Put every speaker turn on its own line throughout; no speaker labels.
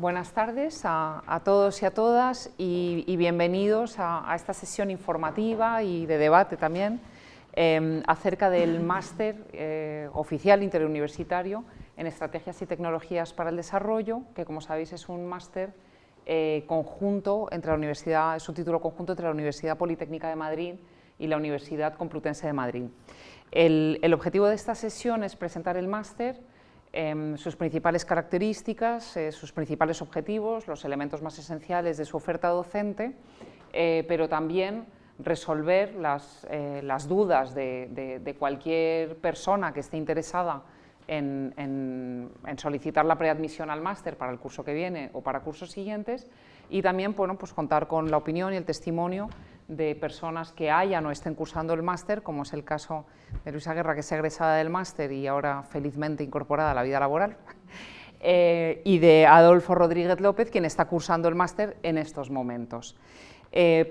Buenas tardes a todos y a todas y bienvenidos a esta sesión informativa y de debate también acerca del máster oficial interuniversitario en Estrategias y Tecnologías para el Desarrollo, que como sabéis es un máster conjunto entre la Universidad, es un título conjunto entre la Universidad Politécnica de Madrid y la Universidad Complutense de Madrid. El objetivo de esta sesión es presentar el máster, sus principales características, sus principales objetivos, los elementos más esenciales de su oferta docente, pero también resolver las dudas de cualquier persona que esté interesada en solicitar la preadmisión al máster para el curso que viene o para cursos siguientes, y también pues contar con la opinión y el testimonio de personas que hayan o estén cursando el máster, como es el caso de Luisa Guerra, que es egresada del máster y ahora felizmente incorporada a la vida laboral, y de Adolfo Rodríguez López, quien está cursando el máster en estos momentos.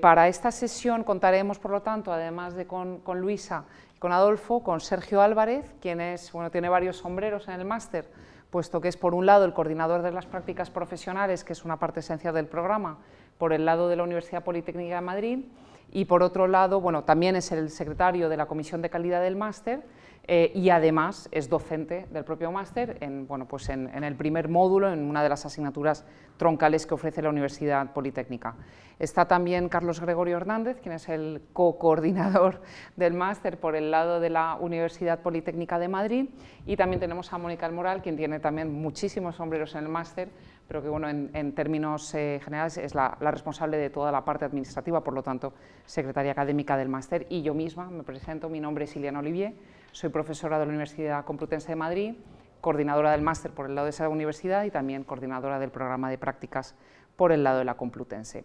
Para esta sesión contaremos, por lo tanto, además de con Luisa y con Adolfo, con Sergio Álvarez, quien tiene varios sombreros en el máster, puesto que es, por un lado, el coordinador de las prácticas profesionales, que es una parte esencial del programa, por el lado de la Universidad Politécnica de Madrid, y por otro lado, también es el secretario de la Comisión de Calidad del máster y además es docente del propio máster en el primer módulo, en una de las asignaturas troncales que ofrece la Universidad Politécnica. Está también Carlos Gregorio Hernández, quien es el co-coordinador del máster por el lado de la Universidad Politécnica de Madrid, y también tenemos a Mónica Almoral, quien tiene también muchísimos sombreros en el máster, pero que en términos generales es la responsable de toda la parte administrativa, por lo tanto, secretaria académica del máster. Y yo misma me presento, mi nombre es Iliana Olivier, soy profesora de la Universidad Complutense de Madrid, coordinadora del máster por el lado de esa universidad y también coordinadora del programa de prácticas por el lado de la Complutense.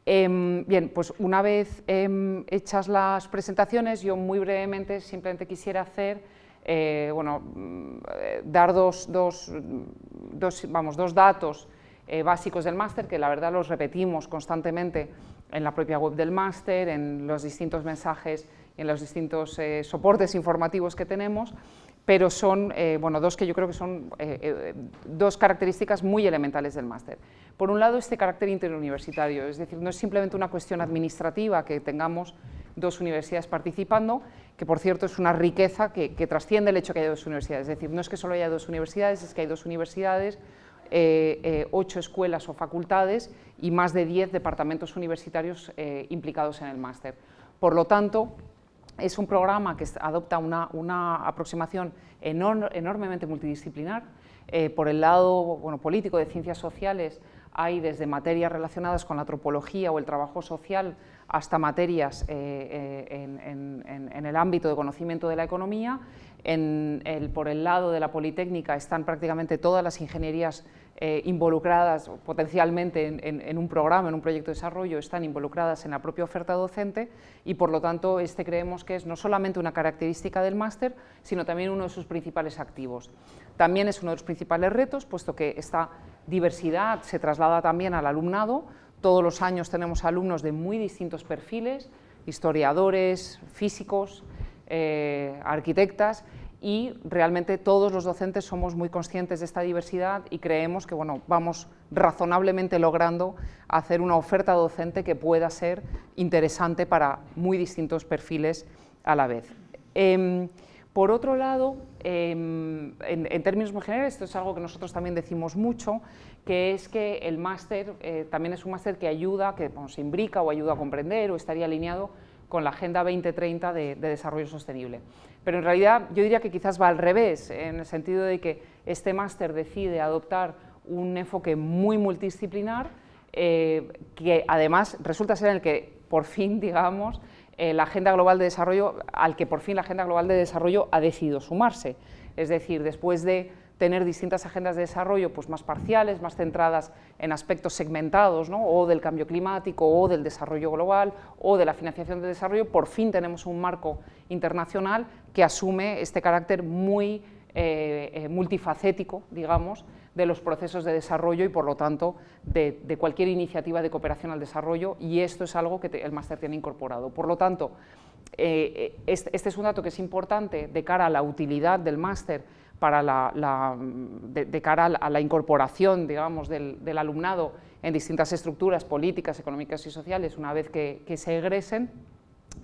Bien, pues una vez hechas las presentaciones, yo muy brevemente simplemente quisiera hacer dar dos datos básicos del máster, que la verdad los repetimos constantemente en la propia web del máster, en los distintos mensajes y en los distintos soportes informativos que tenemos, pero son dos que yo creo que son dos características muy elementales del máster. Por un lado, este carácter interuniversitario, es decir, no es simplemente una cuestión administrativa que tengamos dos universidades participando, que por cierto es una riqueza que trasciende el hecho que haya dos universidades, es decir, no es que solo haya dos universidades, es que hay dos universidades, 8 escuelas o facultades y más de 10 departamentos universitarios implicados en el máster. Por lo tanto, es un programa que adopta una aproximación enormemente multidisciplinar. Por el lado político, de ciencias sociales, hay desde materias relacionadas con la antropología o el trabajo social hasta materias en el ámbito de conocimiento de la economía. Por el lado de la Politécnica están prácticamente todas las ingenierías involucradas potencialmente en un programa, en un proyecto de desarrollo, están involucradas en la propia oferta docente, y por lo tanto creemos que es no solamente una característica del máster, sino también uno de sus principales activos. También es uno de los principales retos, puesto que esta diversidad se traslada también al alumnado. Todos los años tenemos alumnos de muy distintos perfiles, historiadores, físicos, arquitectas, y realmente todos los docentes somos muy conscientes de esta diversidad y creemos que vamos razonablemente logrando hacer una oferta docente que pueda ser interesante para muy distintos perfiles a la vez. Por otro lado, en términos muy generales, esto es algo que nosotros también decimos mucho, que es que el máster también es un máster que ayuda, que se imbrica o ayuda a comprender o estaría alineado con la Agenda 2030 de Desarrollo Sostenible. Pero en realidad yo diría que quizás va al revés, en el sentido de que este máster decide adoptar un enfoque muy multidisciplinar, que además resulta ser en el que por fin, digamos, la Agenda Global de Desarrollo, al que por fin la Agenda Global de Desarrollo ha decidido sumarse. Es decir, después de tener distintas agendas de desarrollo más parciales, más centradas en aspectos segmentados, ¿no?, o del cambio climático, o del desarrollo global, o de la financiación del desarrollo, por fin tenemos un marco internacional que asume este carácter muy multifacético, digamos, de los procesos de desarrollo y, por lo tanto, de cualquier iniciativa de cooperación al desarrollo, y esto es algo que el máster tiene incorporado. Por lo tanto, este es un dato que es importante de cara a la utilidad del máster para de cara a la incorporación, digamos, del alumnado en distintas estructuras políticas, económicas y sociales una vez que se egresen,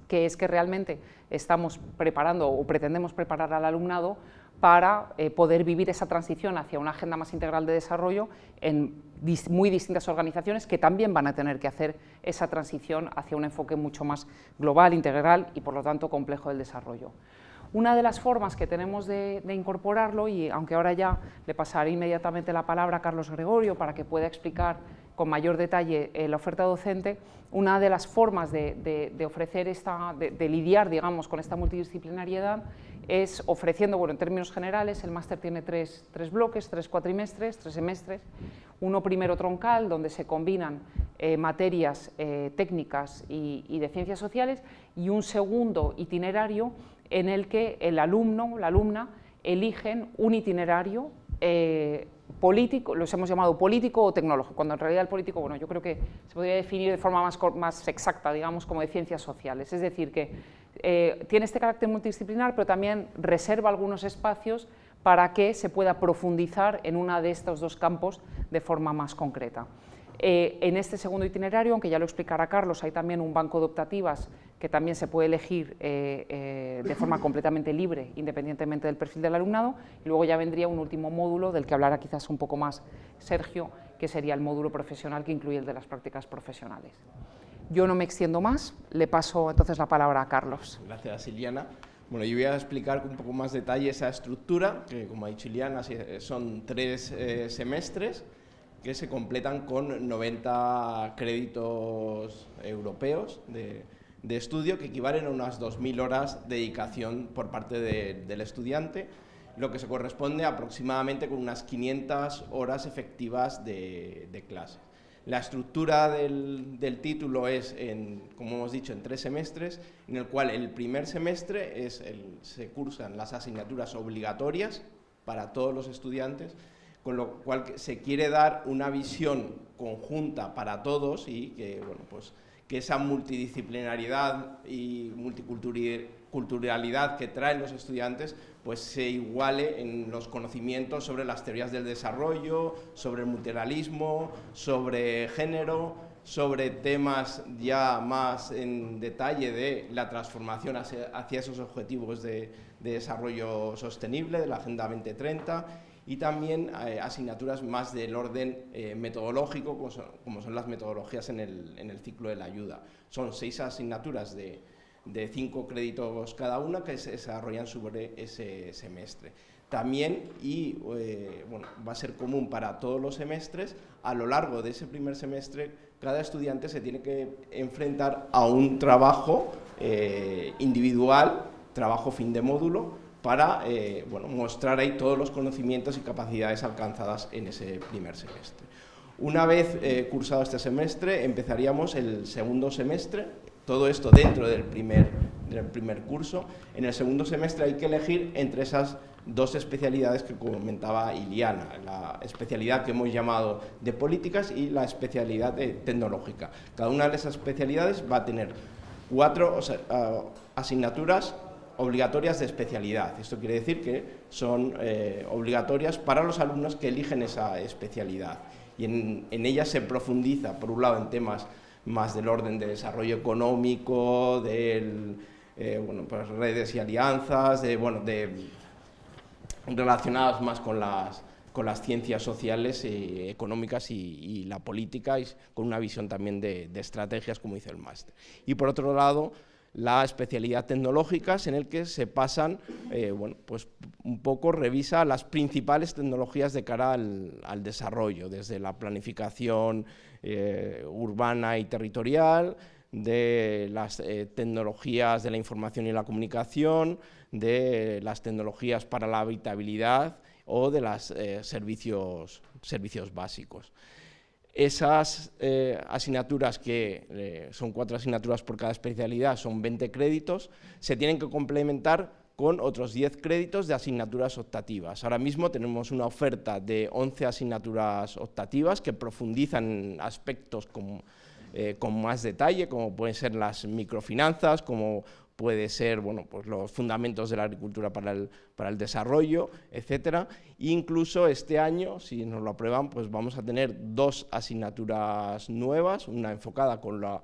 que es que realmente estamos preparando o pretendemos preparar al alumnado para poder vivir esa transición hacia una agenda más integral de desarrollo en muy distintas organizaciones que también van a tener que hacer esa transición hacia un enfoque mucho más global, integral y por lo tanto complejo del desarrollo. Una de las formas que tenemos de incorporarlo, y aunque ahora ya le pasaré inmediatamente la palabra a Carlos Gregorio para que pueda explicar con mayor detalle la oferta docente, una de las formas de ofrecer de lidiar, digamos, con esta multidisciplinariedad es ofreciendo, bueno, en términos generales, el máster tiene tres bloques, 3 cuatrimestres, 3 semestres, uno primero troncal, donde se combinan materias técnicas y de ciencias sociales, y un segundo itinerario en el que el alumno o la alumna eligen un itinerario político, los hemos llamado político o tecnológico, cuando en realidad el político, bueno, yo creo que se podría definir de forma más exacta, digamos, como de ciencias sociales, es decir, que tiene este carácter multidisciplinar, pero también reserva algunos espacios para que se pueda profundizar en uno de estos dos campos de forma más concreta. En este segundo itinerario, aunque ya lo explicará Carlos, hay también un banco de optativas que también se puede elegir de forma completamente libre, independientemente del perfil del alumnado, y luego ya vendría un último módulo del que hablará quizás un poco más Sergio, que sería el módulo profesional que incluye el de las prácticas profesionales. Yo no me extiendo más, le paso entonces la palabra a Carlos.
Gracias, Iliana. Bueno, yo voy a explicar con un poco más detalle esa estructura, que como ha dicho Iliana, son 3 semestres, que se completan con 90 créditos europeos de estudio, que equivalen a unas 2.000 horas de dedicación por parte del estudiante, lo que se corresponde aproximadamente con unas 500 horas efectivas de clase. La estructura del título es, como hemos dicho, en 3 semestres, en el cual el primer semestre se cursan las asignaturas obligatorias para todos los estudiantes, con lo cual se quiere dar una visión conjunta para todos y que, bueno, pues, que esa multidisciplinariedad y multiculturalidad que traen los estudiantes pues se iguale en los conocimientos sobre las teorías del desarrollo, sobre el multilateralismo, sobre género, sobre temas ya más en detalle de la transformación hacia esos objetivos de desarrollo sostenible de la Agenda 2030, y también asignaturas más del orden metodológico, como son las metodologías en el ciclo de la ayuda. Son 6 asignaturas de 5 créditos cada una que se desarrollan sobre ese semestre. También, bueno, va a ser común para todos los semestres, a lo largo de ese primer semestre, cada estudiante se tiene que enfrentar a un trabajo individual, trabajo fin de módulo, para bueno, mostrar ahí todos los conocimientos y capacidades alcanzadas en ese primer semestre. Una vez cursado este semestre, empezaríamos el segundo semestre, todo esto dentro del primer curso. En el segundo semestre hay que elegir entre esas 2 especialidades que comentaba Iliana, la especialidad que hemos llamado de políticas y la especialidad tecnológica. Cada una de esas especialidades va a tener 4 asignaturas obligatorias de especialidad. Esto quiere decir que son obligatorias para los alumnos que eligen esa especialidad. Y en ellas se profundiza, por un lado, en temas más del orden de desarrollo económico, bueno, pues redes y alianzas, relacionadas más con las ciencias sociales, económicas y la política, y con una visión también de estrategias, como dice el máster. Y por otro lado, la especialidad tecnológicas, en el que se pasan, bueno, pues un poco revisa las principales tecnologías de cara al desarrollo, desde la planificación urbana y territorial, de las tecnologías de la información y la comunicación, de las tecnologías para la habitabilidad o de los servicios básicos. Esas asignaturas, que son 4 asignaturas por cada especialidad, son 20 créditos, se tienen que complementar con otros 10 créditos de asignaturas optativas. Ahora mismo tenemos una oferta de 11 asignaturas optativas que profundizan en aspectos como con más detalle, como pueden ser las microfinanzas, como puede ser, bueno, pues los fundamentos de la agricultura para el desarrollo, etcétera. Incluso este año, si nos lo aprueban, pues vamos a tener 2 asignaturas nuevas, una enfocada con la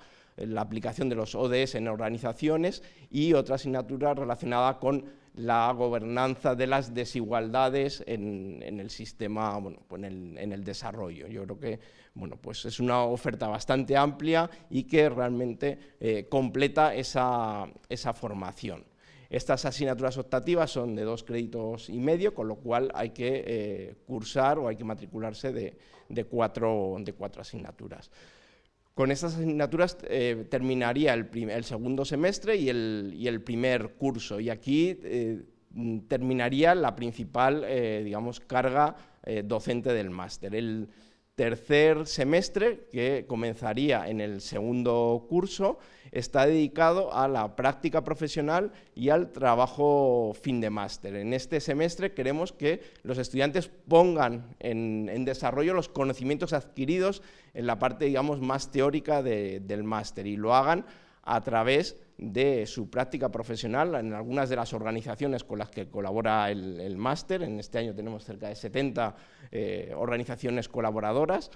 aplicación de los ODS en organizaciones y otra asignatura relacionada con la gobernanza de las desigualdades en el sistema, bueno, pues en el desarrollo. Yo creo que, bueno, pues es una oferta bastante amplia y que realmente completa esa formación. Estas asignaturas optativas son de 2,5 créditos, con lo cual hay que cursar o hay que matricularse de 4 asignaturas. Con estas asignaturas terminaría el segundo semestre y el primer curso, y aquí terminaría la principal, digamos, carga docente del máster. El tercer semestre, que comenzaría en el segundo curso, está dedicado a la práctica profesional y al trabajo fin de máster. En este semestre queremos que los estudiantes pongan en desarrollo los conocimientos adquiridos en la parte, digamos, más teórica del máster, y lo hagan a través de su práctica profesional en algunas de las organizaciones con las que colabora el máster. En este año tenemos cerca de 70 organizaciones colaboradoras,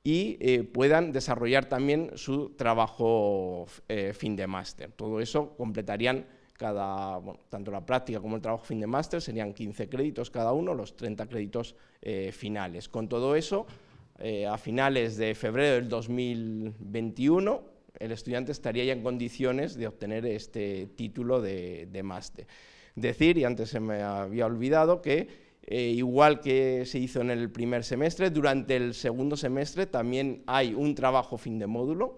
y puedan desarrollar también su trabajo fin de máster. Todo eso completarían tanto la práctica como el trabajo fin de máster, serían 15 créditos cada uno, los 30 créditos finales. Con todo eso, a finales de febrero del 2021, el estudiante estaría ya en condiciones de obtener este título de máster. Decir, y antes se me había olvidado, que igual que se hizo en el primer semestre, durante el segundo semestre también hay un trabajo fin de módulo,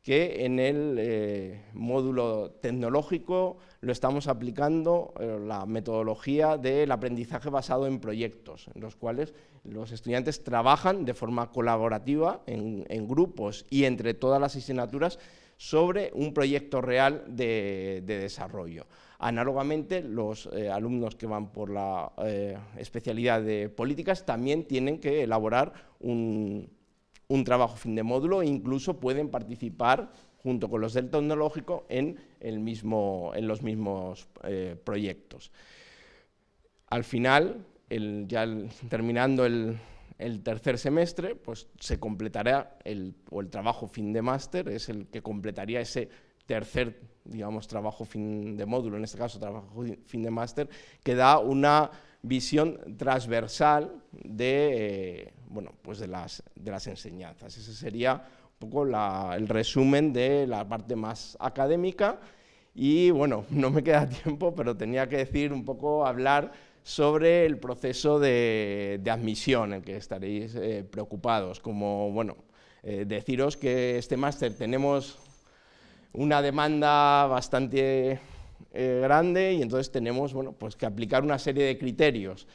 que en el módulo tecnológico lo estamos aplicando la metodología del aprendizaje basado en proyectos, en los cuales los estudiantes trabajan de forma colaborativa en grupos y entre todas las asignaturas sobre un proyecto real de desarrollo. Análogamente, los alumnos que van por la especialidad de políticas también tienen que elaborar un trabajo fin de módulo, e incluso pueden participar junto con los del tecnológico en los mismos proyectos. Al final, terminando el tercer semestre, pues se completará el trabajo fin de máster, es el que completaría ese tercer, digamos, trabajo fin de módulo, en este caso trabajo fin de máster, que da una visión transversal de, bueno, pues de las enseñanzas. Ese sería un poco el resumen de la parte más académica. Y bueno, no me queda tiempo, pero tenía que hablar sobre el proceso de admisión, en que estaréis preocupados. Como, bueno, deciros que este máster tenemos una demanda bastante grande, y entonces tenemos, bueno, pues que aplicar una serie de criterios.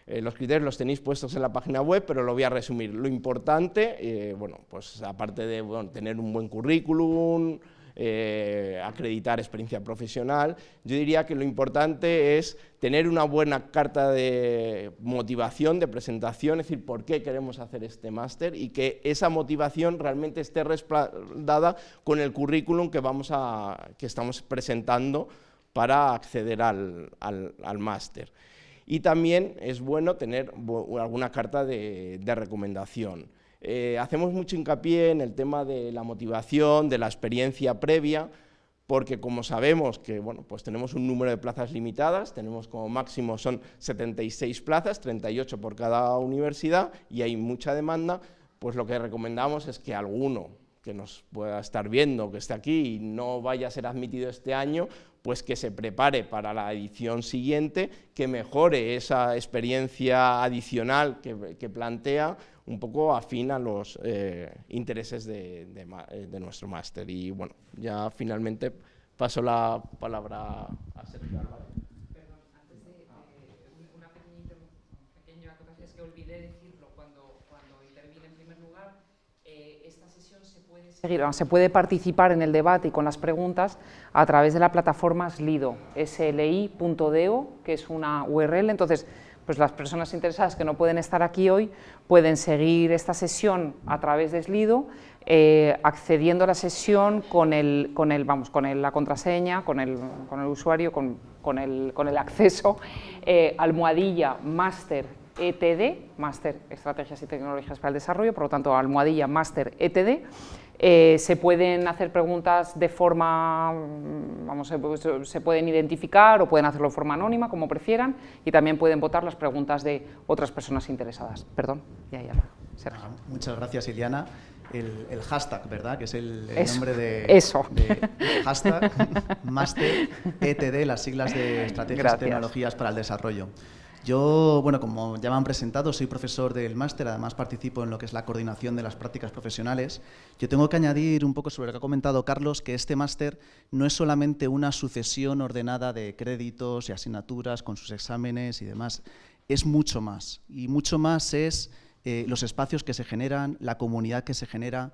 Los criterios los tenéis puestos en la página web, pero lo voy a resumir. Lo importante, bueno, pues aparte de tener un buen currículum, acreditar experiencia profesional, yo diría que lo importante es tener una buena carta de motivación, de presentación, es decir, por qué queremos hacer este máster, y que esa motivación realmente esté respaldada con el currículum que estamos presentando para acceder al máster. Y también es bueno tener alguna carta de recomendación. Hacemos mucho hincapié en el tema de la motivación, de la experiencia previa, porque como sabemos que, bueno, pues tenemos un número de plazas limitadas, tenemos como máximo son 76 plazas, 38 por cada universidad, y hay mucha demanda, pues lo que recomendamos es que alguno que nos pueda estar viendo, que esté aquí y no vaya a ser admitido este año, pues que se prepare para la edición siguiente, que mejore esa experiencia adicional que plantea, un poco afín a los intereses de nuestro máster. Y bueno, ya finalmente paso la palabra a Sergio Álvarez.
Perdón, antes de una pequeña acotación, es que olvidé decirlo cuando intervine en primer lugar. Esta sesión se puede participar en el debate y con las preguntas a través de la plataforma Slido, sli.do, que es una URL. Entonces, pues las personas interesadas que no pueden estar aquí hoy pueden seguir esta sesión a través de Slido accediendo a la sesión con la contraseña, con el usuario, con el acceso, almohadilla Master ETD, Master Estrategias y Tecnologías para el Desarrollo, por lo tanto, almohadilla Master ETD. Se pueden hacer preguntas de forma, se pueden identificar o pueden hacerlo de forma anónima, como prefieran, y también pueden votar las preguntas de otras personas interesadas. Perdón, ya, Sergio.
Muchas gracias, Iliana. El hashtag, ¿verdad? Que es el nombre de hashtag Master ETD, las siglas de Estrategias y Tecnologías para el Desarrollo. Yo, bueno, como ya me han presentado, soy profesor del máster, además participo en lo que es la coordinación de las prácticas profesionales. Yo tengo que añadir un poco sobre lo que ha comentado Carlos, que este máster no es solamente una sucesión ordenada de créditos y asignaturas con sus exámenes y demás, es mucho más. Y mucho más es los espacios que se generan, la comunidad que se genera.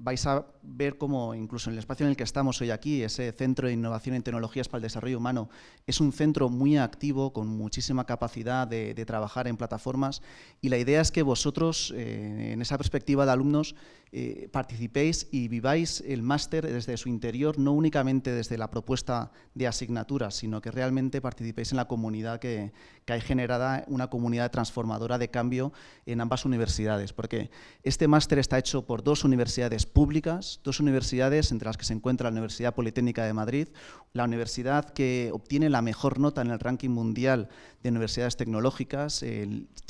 Vais a ver cómo, incluso en el espacio en el que estamos hoy aquí, ese Centro de Innovación en Tecnologías para el Desarrollo Humano, es un centro muy activo, con muchísima capacidad de trabajar en plataformas, y la idea es que vosotros, en esa perspectiva de alumnos, participéis y viváis el máster desde su interior, no únicamente desde la propuesta de asignaturas, sino que realmente participéis en la comunidad que hay generada, una comunidad transformadora de cambio en ambas universidades, porque este máster está hecho por dos universidades públicas, dos universidades entre las que se encuentra la Universidad Politécnica de Madrid, la universidad que obtiene la mejor nota en el ranking mundial de universidades tecnológicas,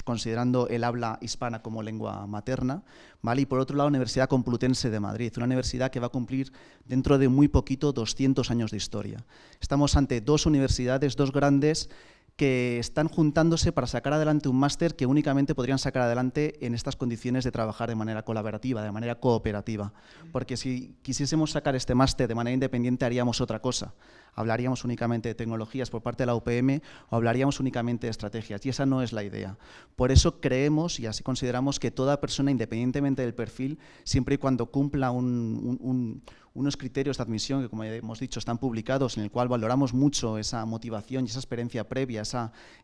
considerando el habla hispana como lengua materna, ¿vale? Y por otro lado, la Universidad Complutense de Madrid, una universidad que va a cumplir dentro de muy poquito 200 años de historia. Estamos ante dos universidades, dos grandes, que están juntándose para sacar adelante un máster que únicamente podrían sacar adelante en estas condiciones de trabajar de manera colaborativa, de manera cooperativa. Porque si quisiésemos sacar este máster de manera independiente, haríamos otra cosa. Hablaríamos únicamente de tecnologías por parte de la UPM o hablaríamos únicamente de estrategias, y esa no es la idea. Por eso creemos y así consideramos que toda persona, independientemente del perfil, siempre y cuando cumpla unos criterios de admisión que, como ya hemos dicho, están publicados, en el cual valoramos mucho esa motivación y esa experiencia previa,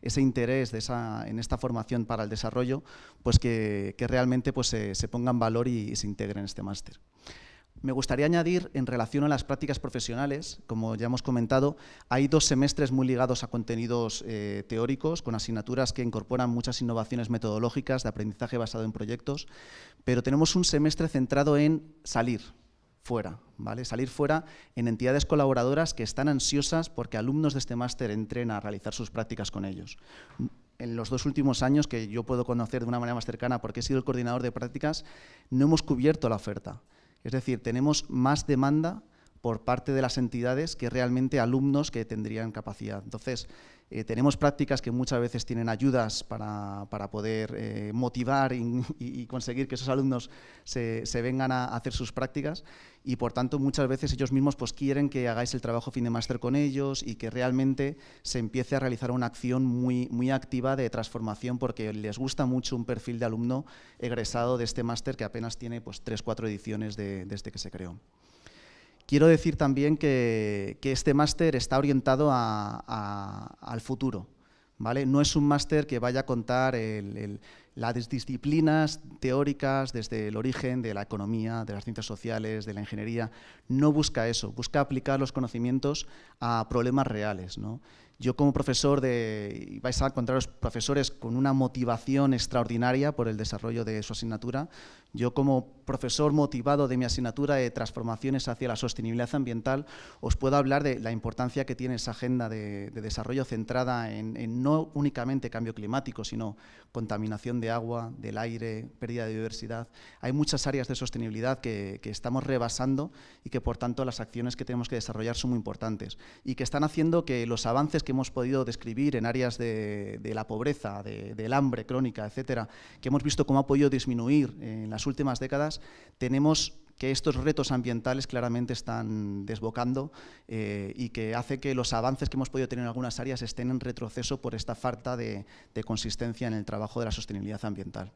ese interés en esta formación para el desarrollo, pues que realmente pues, se ponga en valor y se integre en este máster. Me gustaría añadir, en relación a las prácticas profesionales, como ya hemos comentado, hay 2 semestres muy ligados a contenidos teóricos, con asignaturas que incorporan muchas innovaciones metodológicas de aprendizaje basado en proyectos, pero tenemos un semestre centrado en salir fuera, ¿vale? Salir fuera en entidades colaboradoras que están ansiosas porque alumnos de este máster entren a realizar sus prácticas con ellos. En los 2 últimos años, que yo puedo conocer de una manera más cercana porque he sido el coordinador de prácticas, no hemos cubierto la oferta. Es decir, tenemos más demanda por parte de las entidades que realmente alumnos que tendrían capacidad. Entonces, tenemos prácticas que muchas veces tienen ayudas para poder motivar y conseguir que esos alumnos se vengan a hacer sus prácticas, y por tanto muchas veces ellos mismos pues, quieren que hagáis el trabajo fin de máster con ellos y que realmente se empiece a realizar una acción muy activa de transformación, porque les gusta mucho un perfil de alumno egresado de este máster que apenas tiene pues, 3-4 ediciones desde que se creó. Quiero decir también que este máster está orientado al futuro, ¿vale? No es un máster que vaya a contar las disciplinas teóricas desde el origen de la economía, de las ciencias sociales, de la ingeniería. No busca eso, busca aplicar los conocimientos a problemas reales, ¿no? Yo como profesor vais a encontraros profesores con una motivación extraordinaria por el desarrollo de su asignatura. Yo como profesor motivado de mi asignatura de transformaciones hacia la sostenibilidad ambiental, os puedo hablar de la importancia que tiene esa agenda de desarrollo centrada en no únicamente cambio climático, sino contaminación de agua, del aire, pérdida de biodiversidad. Hay muchas áreas de sostenibilidad que estamos rebasando y que, por tanto, las acciones que tenemos que desarrollar son muy importantes y que están haciendo que los avances que hemos podido describir en áreas de la pobreza, del hambre crónica, etcétera, que hemos visto cómo ha podido disminuir en las últimas décadas, tenemos que estos retos ambientales claramente están desbocando y que hace que los avances que hemos podido tener en algunas áreas estén en retroceso por esta falta de consistencia en el trabajo de la sostenibilidad ambiental.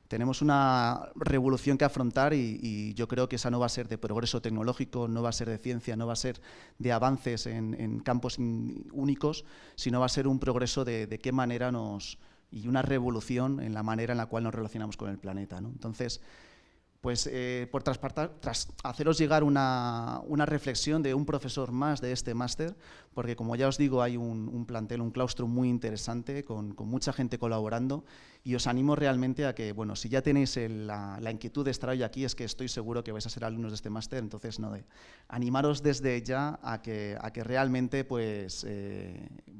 Tenemos una revolución que afrontar y yo creo que esa no va a ser de progreso tecnológico, no va a ser de ciencia, no va a ser de avances en campos únicos, sino va a ser un progreso de qué manera y una revolución en la manera en la cual nos relacionamos con el planeta, ¿no? Entonces, pues por haceros llegar una reflexión de un profesor más de este máster, porque como ya os digo, hay un plantel, un claustro muy interesante, con mucha gente colaborando, y os animo realmente a que, bueno, si ya tenéis la inquietud de estar hoy aquí, es que estoy seguro que vais a ser alumnos de este máster, entonces animaros desde ya a que realmente pues,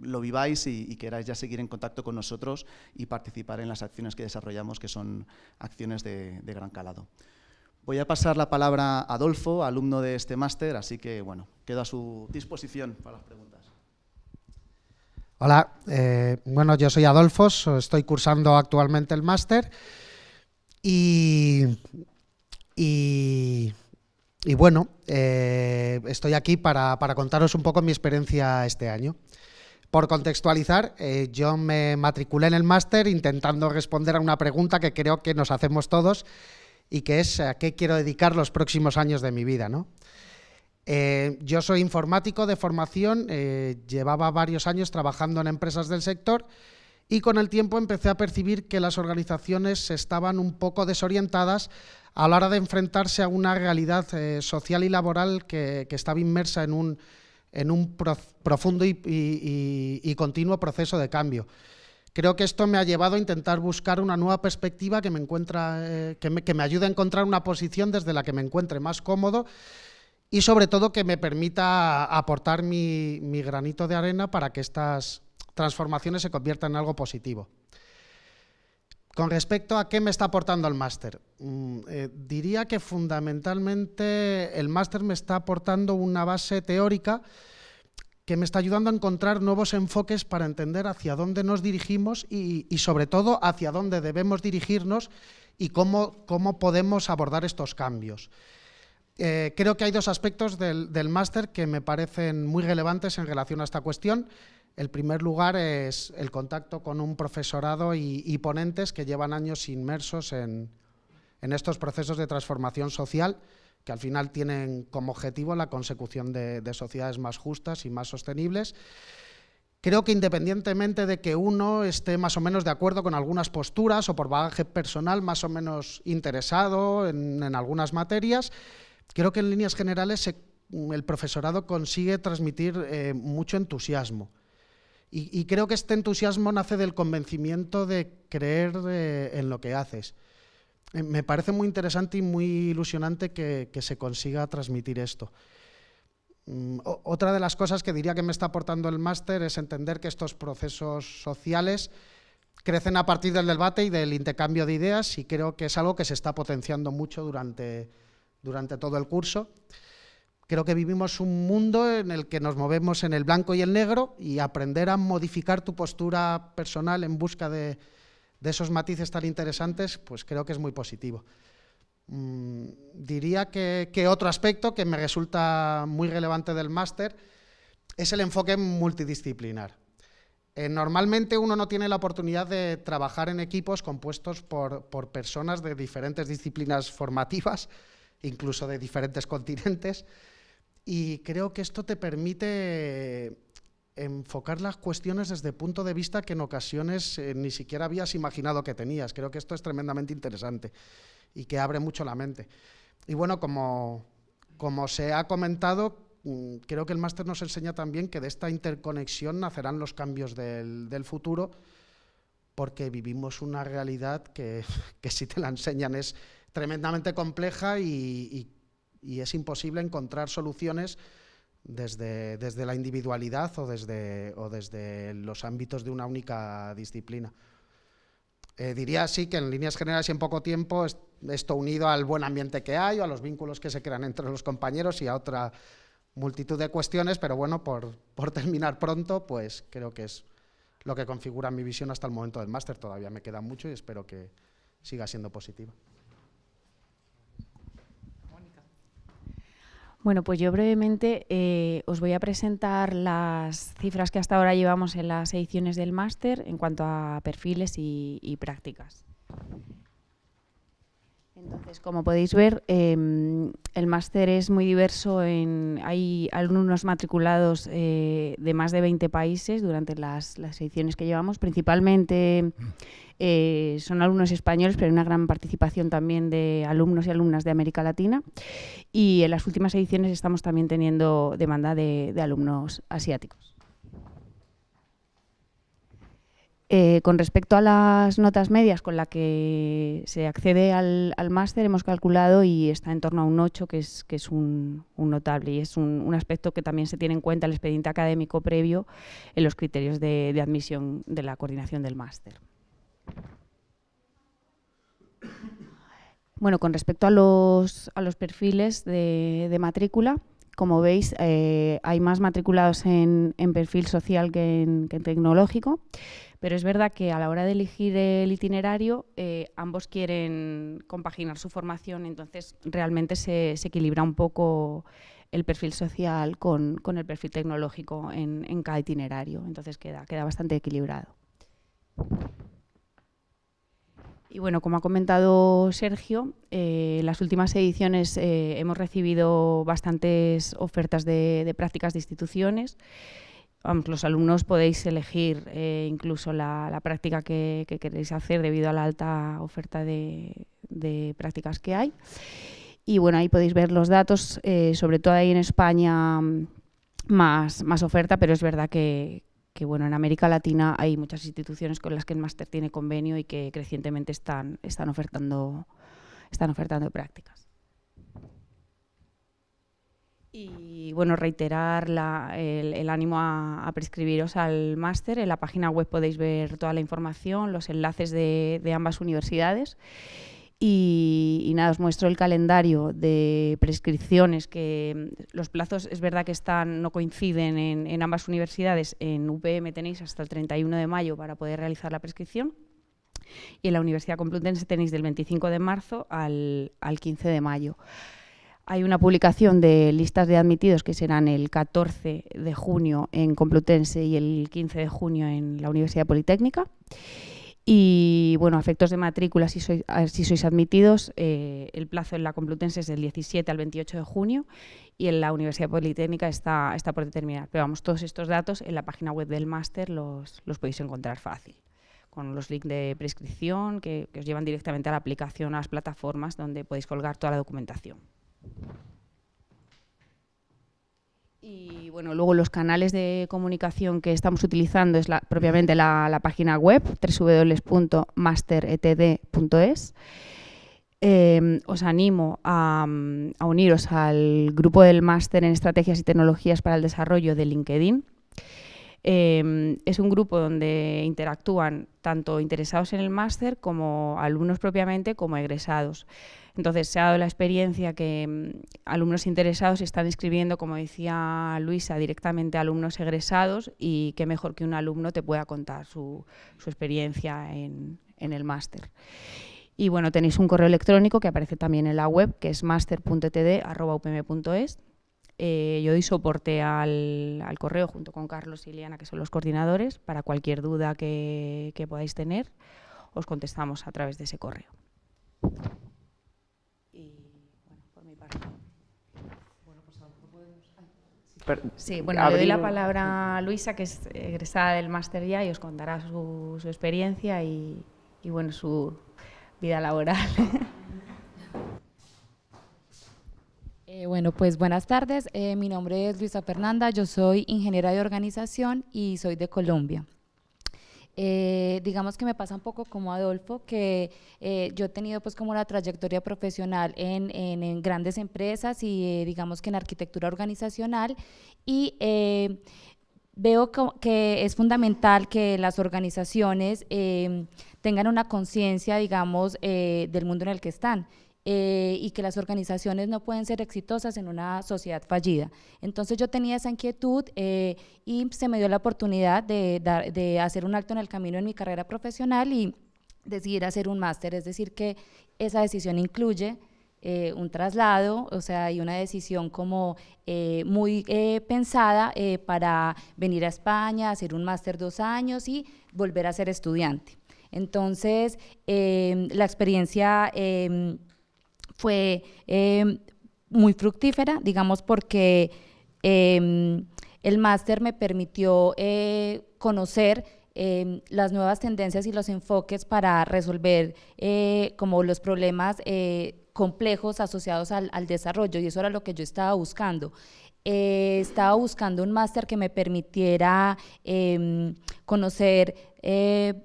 lo viváis y queráis ya seguir en contacto con nosotros y participar en las acciones que desarrollamos, que son acciones de gran calado. Voy a pasar la palabra a Adolfo, alumno de este máster, así que bueno, quedo a su disposición para las preguntas.
Hola, bueno, yo soy Adolfo, estoy cursando actualmente el máster y bueno, estoy aquí para contaros un poco mi experiencia este año. Por contextualizar, yo me matriculé en el máster intentando responder a una pregunta que creo que nos hacemos todos, y que es a qué quiero dedicar los próximos años de mi vida, ¿no? Yo soy informático de formación, llevaba varios años trabajando en empresas del sector y con el tiempo empecé a percibir que las organizaciones estaban un poco desorientadas a la hora de enfrentarse a una realidad social y laboral que estaba inmersa en un profundo y continuo proceso de cambio. Creo que esto me ha llevado a intentar buscar una nueva perspectiva que me ayude a encontrar una posición desde la que me encuentre más cómodo y sobre todo que me permita aportar mi granito de arena para que estas transformaciones se conviertan en algo positivo. Con respecto a qué me está aportando el máster, diría que fundamentalmente el máster me está aportando una base teórica que me está ayudando a encontrar nuevos enfoques para entender hacia dónde nos dirigimos y sobre todo hacia dónde debemos dirigirnos y cómo podemos abordar estos cambios. Creo que hay dos aspectos del máster que me parecen muy relevantes en relación a esta cuestión. El primer lugar es el contacto con un profesorado y ponentes que llevan años inmersos en estos procesos de transformación social, que al final tienen como objetivo la consecución de sociedades más justas y más sostenibles. Creo que independientemente de que uno esté más o menos de acuerdo con algunas posturas o por bagaje personal más o menos interesado en algunas materias, creo que en líneas generales el profesorado consigue transmitir mucho entusiasmo. Y creo que este entusiasmo nace del convencimiento de creer en lo que haces. Me parece muy interesante y muy ilusionante que se consiga transmitir esto. Otra de las cosas que diría que me está aportando el máster es entender que estos procesos sociales crecen a partir del debate y del intercambio de ideas, y creo que es algo que se está potenciando mucho durante todo el curso. Creo que vivimos un mundo en el que nos movemos en el blanco y el negro, y aprender a modificar tu postura personal en busca de esos matices tan interesantes, pues creo que es muy positivo. Diría que otro aspecto que me resulta muy relevante del máster es el enfoque multidisciplinar. Normalmente uno no tiene la oportunidad de trabajar en equipos compuestos por personas de diferentes disciplinas formativas, incluso de diferentes continentes, y creo que esto te permite enfocar las cuestiones desde punto de vista que en ocasiones ni siquiera habías imaginado que tenías. Creo que esto es tremendamente interesante y que abre mucho la mente. Y bueno, como se ha comentado, creo que el máster nos enseña también que de esta interconexión nacerán los cambios del futuro, porque vivimos una realidad que si te la enseñan es tremendamente compleja y es imposible encontrar soluciones desde la individualidad o desde los ámbitos de una única disciplina. Diría así que en líneas generales y en poco tiempo esto unido al buen ambiente que hay o a los vínculos que se crean entre los compañeros y a otra multitud de cuestiones, pero bueno, por terminar pronto, pues creo que es lo que configura mi visión hasta el momento del máster. Todavía me queda mucho y espero que siga siendo positiva.
Bueno, pues yo brevemente os voy a presentar las cifras que hasta ahora llevamos en las ediciones del máster en cuanto a perfiles y prácticas. Entonces, como podéis ver, el máster es muy diverso. Hay alumnos matriculados de más de 20 países durante las ediciones que llevamos. Principalmente son alumnos españoles, pero hay una gran participación también de alumnos y alumnas de América Latina. Y en las últimas ediciones estamos también teniendo demanda de alumnos asiáticos. Con respecto a las notas medias con las que se accede al máster, hemos calculado y está en torno a un 8, que es un notable, y es un aspecto que también se tiene en cuenta el expediente académico previo en los criterios de admisión de la coordinación del máster. Bueno, con respecto a los perfiles de matrícula, como veis, hay más matriculados en perfil social que en tecnológico, pero es verdad que a la hora de elegir el itinerario, ambos quieren compaginar su formación, entonces realmente se equilibra un poco el perfil social con el perfil tecnológico en cada itinerario, entonces queda bastante equilibrado. Y bueno, como ha comentado Sergio, en las últimas ediciones hemos recibido bastantes ofertas de prácticas de instituciones. Vamos, los alumnos podéis elegir incluso la práctica que queréis hacer debido a la alta oferta de prácticas que hay. Y bueno, ahí podéis ver los datos, sobre todo ahí en España más oferta, pero es verdad que bueno, en América Latina hay muchas instituciones con las que el máster tiene convenio y que crecientemente están ofertando prácticas. Y bueno, reiterar el ánimo a prescribiros al máster. En la página web podéis ver toda la información, los enlaces de ambas universidades. Y nada, os muestro el calendario de prescripciones, que los plazos es verdad que no coinciden en ambas universidades. En UPM tenéis hasta el 31 de mayo para poder realizar la prescripción y en la Universidad Complutense tenéis del 25 de marzo al 15 de mayo. Hay una publicación de listas de admitidos que serán el 14 de junio en Complutense y el 15 de junio en la Universidad Politécnica. Y bueno, a efectos de matrícula, si sois admitidos, el plazo en la Complutense es del 17 al 28 de junio y en la Universidad Politécnica está por determinar. Pero vamos, todos estos datos en la página web del máster los podéis encontrar fácil, con los links de prescripción que os llevan directamente a la aplicación, a las plataformas donde podéis colgar toda la documentación. Y bueno, luego los canales de comunicación que estamos utilizando es propiamente la página web www.masteretd.es. Os animo a uniros al grupo del máster en Estrategias y Tecnologías para el Desarrollo de LinkedIn. Es un grupo donde interactúan tanto interesados en el máster como alumnos propiamente como egresados. Entonces, se ha dado la experiencia que alumnos interesados están escribiendo, como decía Luisa, directamente a alumnos egresados, y qué mejor que un alumno te pueda contar su experiencia en el máster. Y bueno, tenéis un correo electrónico que aparece también en la web, que es master.td@upm.es. Yo doy soporte al correo junto con Carlos y Liana, que son los coordinadores. Para cualquier duda que podáis tener, os contestamos a través de ese correo. Y bueno, por mi parte. Bueno, pues a lo mejor podemos... Sí, bueno, le doy la palabra a Luisa, que es egresada del máster ya, y os contará su experiencia y bueno, su vida laboral.
Bueno, pues buenas tardes. Mi nombre es Luisa Fernanda, yo soy ingeniera de organización y soy de Colombia. Digamos que me pasa un poco como Adolfo, que yo he tenido pues como la trayectoria profesional en grandes empresas y digamos que en arquitectura organizacional, y veo que es fundamental que las organizaciones tengan una conciencia, digamos, del mundo en el que están. Y que las organizaciones no pueden ser exitosas en una sociedad fallida. Entonces yo tenía esa inquietud y se me dio la oportunidad de hacer un alto en el camino en mi carrera profesional y decidir hacer un máster, es decir que esa decisión incluye un traslado, o sea, y una decisión como muy pensada para venir a España, hacer un máster 2 años y volver a ser estudiante. Entonces la experiencia fue muy fructífera, digamos, porque el máster me permitió conocer las nuevas tendencias y los enfoques para resolver como los problemas complejos asociados al desarrollo, y eso era lo que yo estaba buscando. Estaba buscando un máster que me permitiera conocer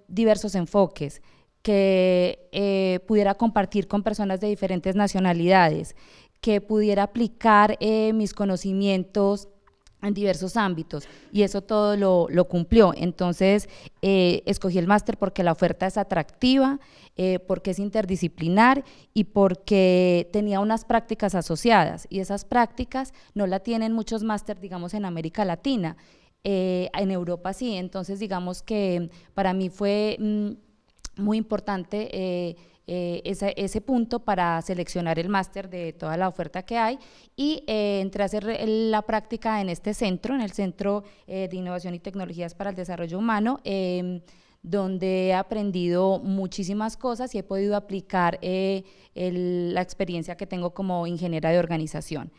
diversos enfoques, que pudiera compartir con personas de diferentes nacionalidades, que pudiera aplicar mis conocimientos en diversos ámbitos, y eso todo lo cumplió. Entonces escogí el máster porque la oferta es atractiva, porque es interdisciplinar y porque tenía unas prácticas asociadas, y esas prácticas no la tienen muchos máster, digamos, en América Latina. En Europa sí. Entonces digamos que para mí fue muy importante ese punto para seleccionar el máster de toda la oferta que hay, y entré a hacer la práctica en este centro, en el Centro de Innovación y Tecnologías para el Desarrollo Humano, donde he aprendido muchísimas cosas y he podido aplicar la experiencia que tengo como ingeniera de organización.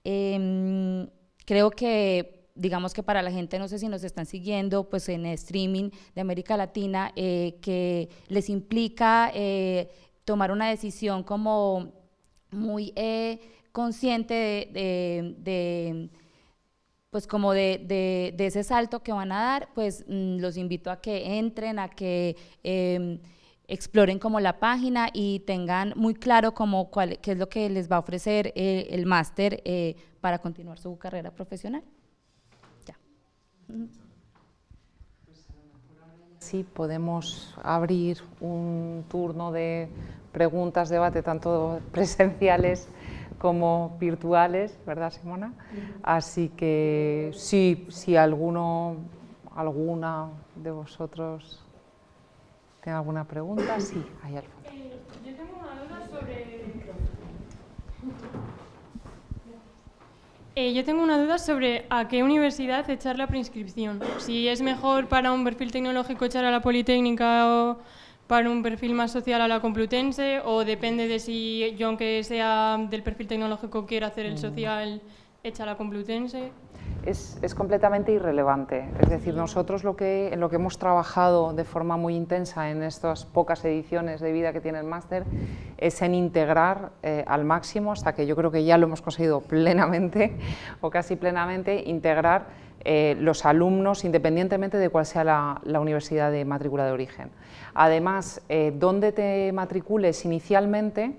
Creo que, digamos que para la gente, no sé si nos están siguiendo pues en streaming de América Latina, que les implica tomar una decisión como muy consciente pues como de ese salto que van a dar, pues los invito a que entren, a que exploren como la página y tengan muy claro como qué es lo que les va a ofrecer el máster para continuar su carrera profesional.
Sí, podemos abrir un turno de preguntas, debate, tanto presenciales como virtuales, ¿verdad, Simona? Así que sí, si alguna de vosotros tiene alguna pregunta, sí, ahí al fondo.
Yo tengo una duda sobre a qué universidad echar la preinscripción. Si es mejor para un perfil tecnológico echar a la Politécnica o para un perfil más social a la Complutense, o depende de si yo, aunque sea del perfil tecnológico, quiero hacer el social, echa a la Complutense.
Es completamente irrelevante. Es decir, nosotros en lo que hemos trabajado de forma muy intensa en estas pocas ediciones de vida que tiene el máster es en integrar al máximo, hasta que yo creo que ya lo hemos conseguido plenamente o casi plenamente, integrar los alumnos independientemente de cuál sea la universidad de matrícula de origen. Además, dónde te matricules inicialmente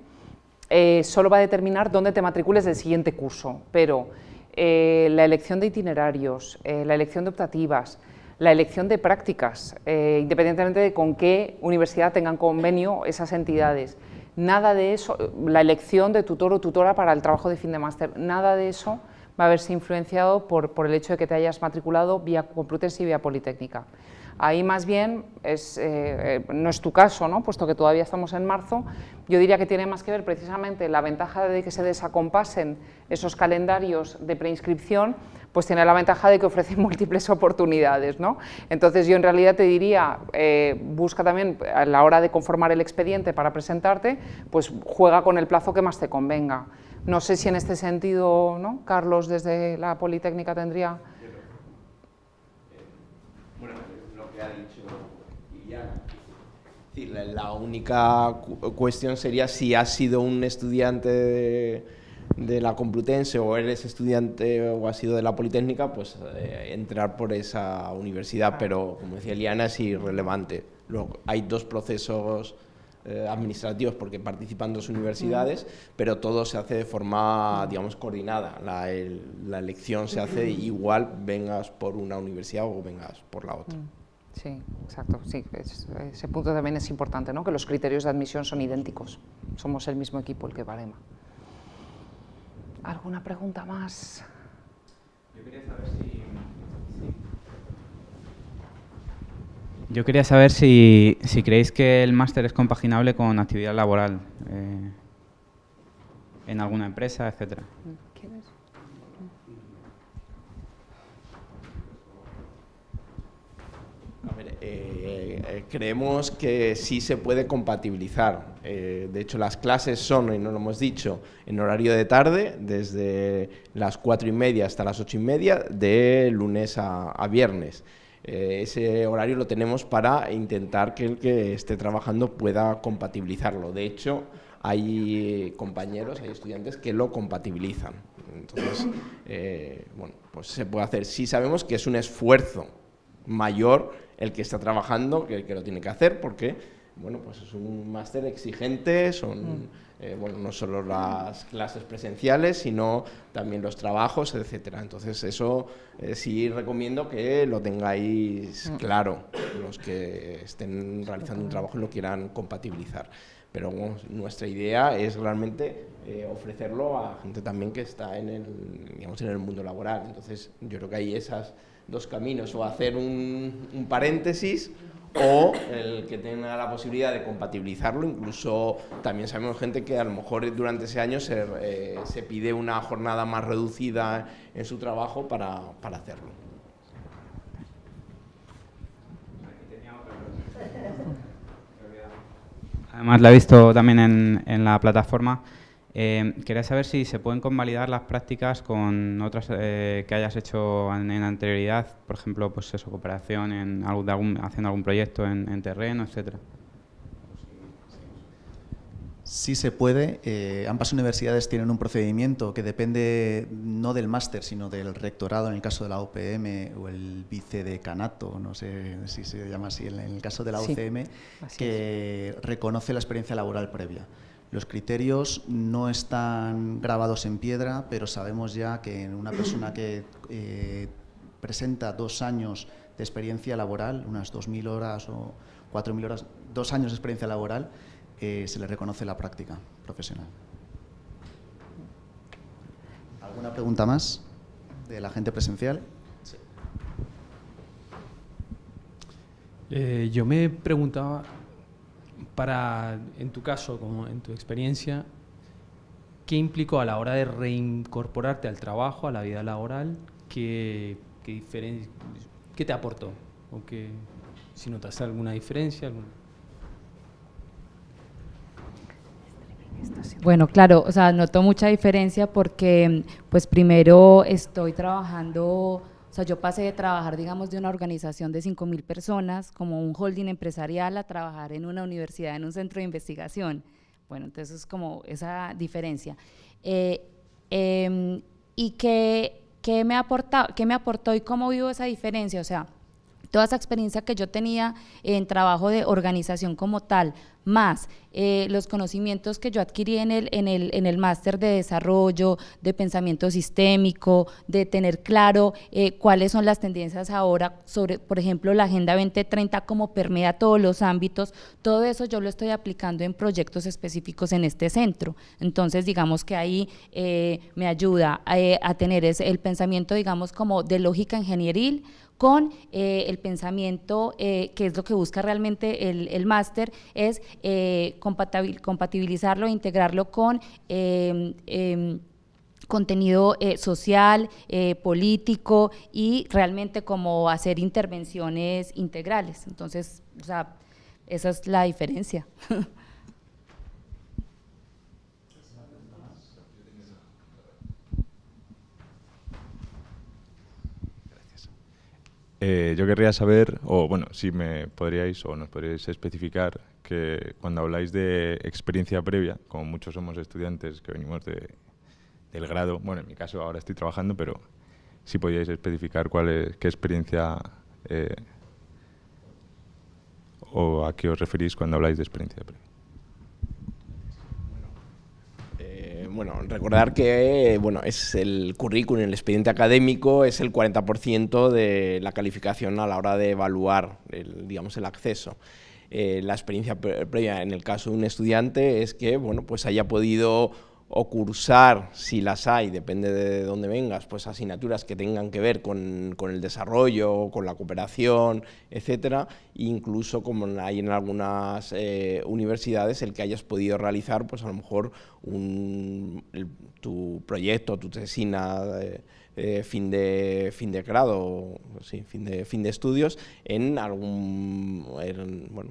solo va a determinar dónde te matricules del siguiente curso, pero la elección de itinerarios, la elección de optativas, la elección de prácticas, independientemente de con qué universidad tengan convenio esas entidades, nada de eso, la elección de tutor o tutora para el trabajo de fin de máster, nada de eso va a verse influenciado por el hecho de que te hayas matriculado vía Complutense y vía Politécnica. Ahí más bien no es tu caso, ¿no? Puesto que todavía estamos en marzo. Yo diría que tiene más que ver precisamente la ventaja de que se desacompasen esos calendarios de preinscripción, pues tiene la ventaja de que ofrecen múltiples oportunidades, ¿no? Entonces yo en realidad te diría, busca también a la hora de conformar el expediente para presentarte, pues juega con el plazo que más te convenga. No sé si en este sentido, ¿no? Carlos, desde la Politécnica tendría...
Bueno, lo que ha dicho Liliana. La única cuestión sería si has sido un estudiante de la Complutense o eres estudiante o has sido de la Politécnica, pues entrar por esa universidad, pero como decía Liliana, es irrelevante. Luego, hay dos procesos administrativos porque participan dos universidades, pero todo se hace de forma, digamos, coordinada. La elección se hace igual, vengas por una universidad o vengas por la otra.
Sí, exacto. Sí, ese punto también es importante, ¿no? Que los criterios de admisión son idénticos. Somos el mismo equipo el que barema. ¿Alguna pregunta más?
Yo quería saber si creéis que el máster es compaginable con actividad laboral en alguna empresa, etcétera.
¿Quieres?
A ver, creemos que sí se puede compatibilizar. de hecho las clases son, y no lo hemos dicho, en horario de tarde, desde las 4:30 hasta las 8:30, de lunes a viernes. Ese horario lo tenemos para intentar que el que esté trabajando pueda compatibilizarlo. De hecho, hay compañeros, hay estudiantes que lo compatibilizan. Entonces, bueno, pues se puede hacer. Sí sabemos que es un esfuerzo mayor el que está trabajando que el que lo tiene que hacer, porque, bueno, pues es un máster exigente, son, bueno, no solo las clases presenciales, sino también los trabajos, etcétera. Entonces, eso sí recomiendo que lo tengáis claro, los que estén realizando un trabajo y lo quieran compatibilizar. Pero bueno, nuestra idea es realmente ofrecerlo a gente también que está en el, digamos, en el mundo laboral. Entonces, yo creo que hay esos dos caminos, o hacer un paréntesis, o el que tenga la posibilidad de compatibilizarlo. Incluso también sabemos gente que a lo mejor durante ese año se pide una jornada más reducida en su trabajo para hacerlo.
Además, la he visto también en la plataforma. Quería saber si se pueden convalidar las prácticas con otras que hayas hecho en anterioridad, por ejemplo, pues eso, cooperación haciendo algún proyecto en terreno, etcétera.
Sí se puede. Ambas universidades tienen un procedimiento que depende no del máster, sino del rectorado, en el caso de la UPM, o el vicedecanato, no sé si se llama así, en el caso de la UCM, que reconoce la experiencia laboral previa. Los criterios no están grabados en piedra, pero sabemos ya que en una persona que presenta 2 años de experiencia laboral, unas 2.000 horas o 4.000 horas, 2 años de experiencia laboral, se le reconoce la práctica profesional. ¿Alguna pregunta más de la gente presencial? Sí.
Yo me preguntaba, en tu caso, como en tu experiencia, ¿qué implicó a la hora de reincorporarte al trabajo, a la vida laboral? ¿Qué te aportó? ¿O si notaste alguna diferencia?
Bueno, claro, o sea, noto mucha diferencia porque, pues primero estoy trabajando, o sea, yo pasé de trabajar, digamos, de una organización de 5.000 personas, como un holding empresarial, a trabajar en una universidad, en un centro de investigación. Bueno, entonces es como esa diferencia. ¿Y qué me aportó y cómo vivo esa diferencia? O sea, toda esa experiencia que yo tenía en trabajo de organización como tal, más los conocimientos que yo adquirí en el máster de desarrollo, de pensamiento sistémico, de tener claro cuáles son las tendencias ahora sobre, por ejemplo, la Agenda 2030, cómo permea todos los ámbitos, todo eso yo lo estoy aplicando en proyectos específicos en este centro. Entonces, digamos que ahí me ayuda a tener el pensamiento, digamos, como de lógica ingenieril, con el pensamiento, que es lo que busca realmente el máster, es compatibilizarlo e integrarlo con contenido social, político, y realmente como hacer intervenciones integrales. Entonces, o sea, esa es la diferencia.
Yo querría saber, o bueno, si me podríais o nos podríais especificar que cuando habláis de experiencia previa, como muchos somos estudiantes que venimos del grado, bueno, en mi caso ahora estoy trabajando, pero si podíais especificar qué experiencia o a qué os referís cuando habláis de experiencia previa.
Bueno, recordar que es el currículum, el expediente académico es el 40% de la calificación a la hora de evaluar el acceso. La experiencia previa en el caso de un estudiante es que pues haya podido o cursar, si las hay, depende de dónde vengas, pues asignaturas que tengan que ver con el desarrollo, con la cooperación, etcétera, incluso como hay en algunas universidades, el que hayas podido realizar, pues a lo mejor tu proyecto, tu tesina fin de grado, sí, fin de estudios, en algún,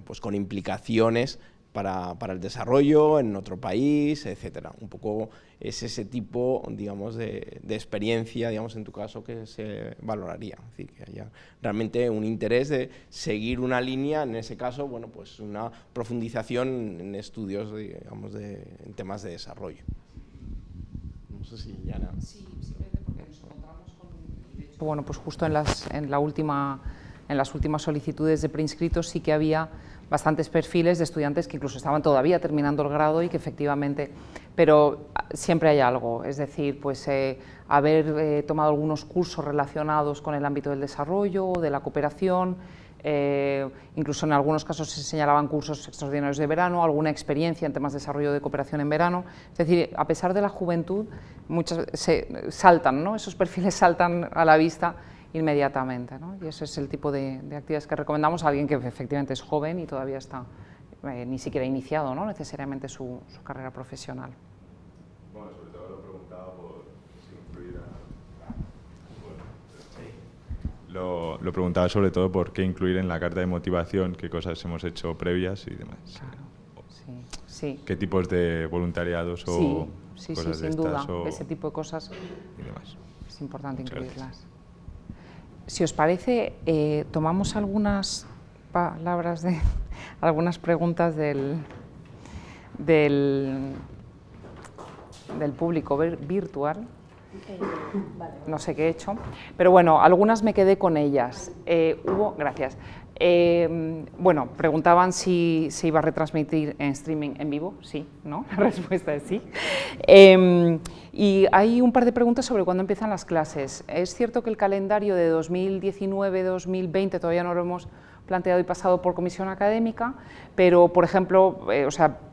pues con implicaciones para el desarrollo en otro país, etcétera. Un poco es ese tipo, digamos, de experiencia, digamos, en tu caso, que se valoraría. Es decir, que haya realmente un interés de seguir una línea, en ese caso, bueno, pues una profundización en estudios, digamos, en temas de desarrollo. No sé si Yana.
Sí, simplemente porque nos encontramos con... Bueno, pues justo en las últimas solicitudes de preinscritos sí que había bastantes perfiles de estudiantes que incluso estaban todavía terminando el grado y que efectivamente, pero siempre hay algo, es decir, pues haber tomado algunos cursos relacionados con el ámbito del desarrollo, de la cooperación, incluso en algunos casos se señalaban cursos extraordinarios de verano, alguna experiencia en temas de desarrollo de cooperación en verano, es decir, a pesar de la juventud, muchas saltan, ¿no? Esos perfiles saltan a la vista inmediatamente, ¿no? Y ese es el tipo de actividades que recomendamos a alguien que efectivamente es joven y todavía está ni siquiera iniciado, ¿no? Necesariamente su carrera profesional.
Bueno, sobre todo lo preguntaba por si incluir lo preguntaba sobre todo por qué incluir en la carta de motivación, qué cosas hemos hecho previas y demás.
Claro, sí.
¿Qué tipos de voluntariados o cosas de
sin duda,
estas,
ese tipo de cosas
y demás?
Es importante
Muchas
incluirlas.
Gracias.
Si os parece, tomamos algunas palabras algunas preguntas del público virtual. No sé qué he hecho, pero bueno, algunas me quedé con ellas. Gracias. Bueno, preguntaban si se iba a retransmitir en streaming en vivo. Sí, ¿no? La respuesta es sí. Y hay un par de preguntas sobre cuándo empiezan las clases. Es cierto que el calendario de 2019-2020 todavía no lo hemos planteado y pasado por comisión académica, pero, por ejemplo,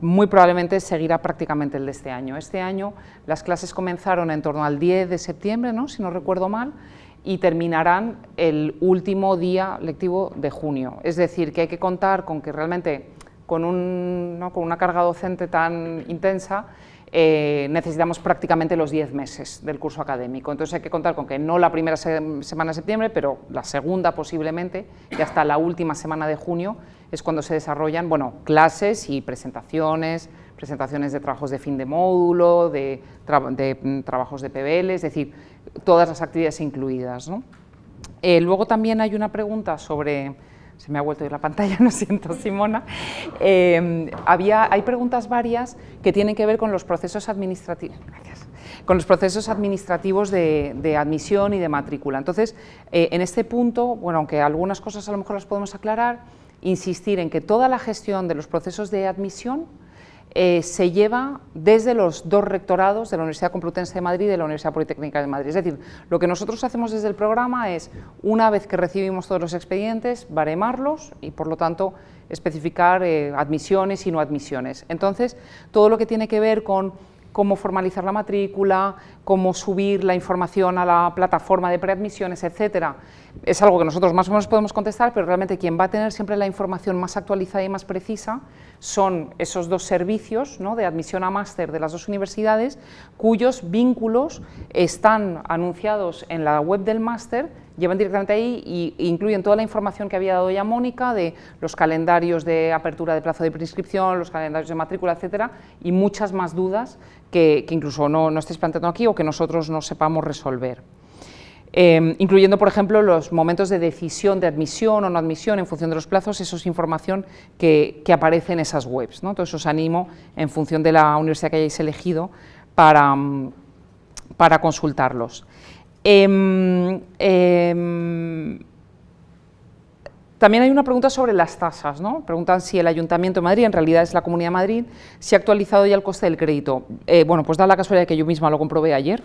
muy probablemente seguirá prácticamente el de este año. Este año las clases comenzaron en torno al 10 de septiembre, ¿no? Si no recuerdo mal, y terminarán el último día lectivo de junio. Es decir, que hay que contar con que realmente con una carga docente tan intensa necesitamos prácticamente los 10 meses del curso académico. Entonces hay que contar con que no la primera semana de septiembre, pero la segunda posiblemente, y hasta la última semana de junio es cuando se desarrollan, bueno, clases y presentaciones de trabajos de fin de módulo, de trabajos de PBL, es decir, todas las actividades incluidas, ¿no? Luego también hay una pregunta sobre... Se me ha vuelto a ir la pantalla, lo siento, Simona. Hay preguntas varias que tienen que ver con los procesos administrativos, de admisión y de matrícula. Entonces, en este punto, bueno, aunque algunas cosas a lo mejor las podemos aclarar, insistir en que toda la gestión de los procesos de admisión se lleva desde los dos rectorados de la Universidad Complutense de Madrid y de la Universidad Politécnica de Madrid. Es decir, lo que nosotros hacemos desde el programa es, una vez que recibimos todos los expedientes, baremarlos y, por lo tanto, especificar admisiones y no admisiones. Entonces, todo lo que tiene que ver con cómo formalizar la matrícula, cómo subir la información a la plataforma de preadmisiones, etcétera, es algo que nosotros más o menos podemos contestar, pero realmente quien va a tener siempre la información más actualizada y más precisa son esos dos servicios, ¿no?, de admisión a máster de las dos universidades, cuyos vínculos están anunciados en la web del máster, llevan directamente ahí e incluyen toda la información que había dado ya Mónica de los calendarios de apertura de plazo de preinscripción, los calendarios de matrícula, etcétera, y muchas más dudas que incluso no estéis planteando aquí o que nosotros no sepamos resolver. Incluyendo, por ejemplo, los momentos de decisión de admisión o no admisión en función de los plazos, eso es información que aparece en esas webs, ¿no? Entonces os animo, en función de la universidad que hayáis elegido, para consultarlos. También hay una pregunta sobre las tasas, ¿no? Preguntan si el Ayuntamiento de Madrid, en realidad es la Comunidad de Madrid, si ha actualizado ya el coste del crédito. Bueno, pues da la casualidad de que yo misma lo comprobé ayer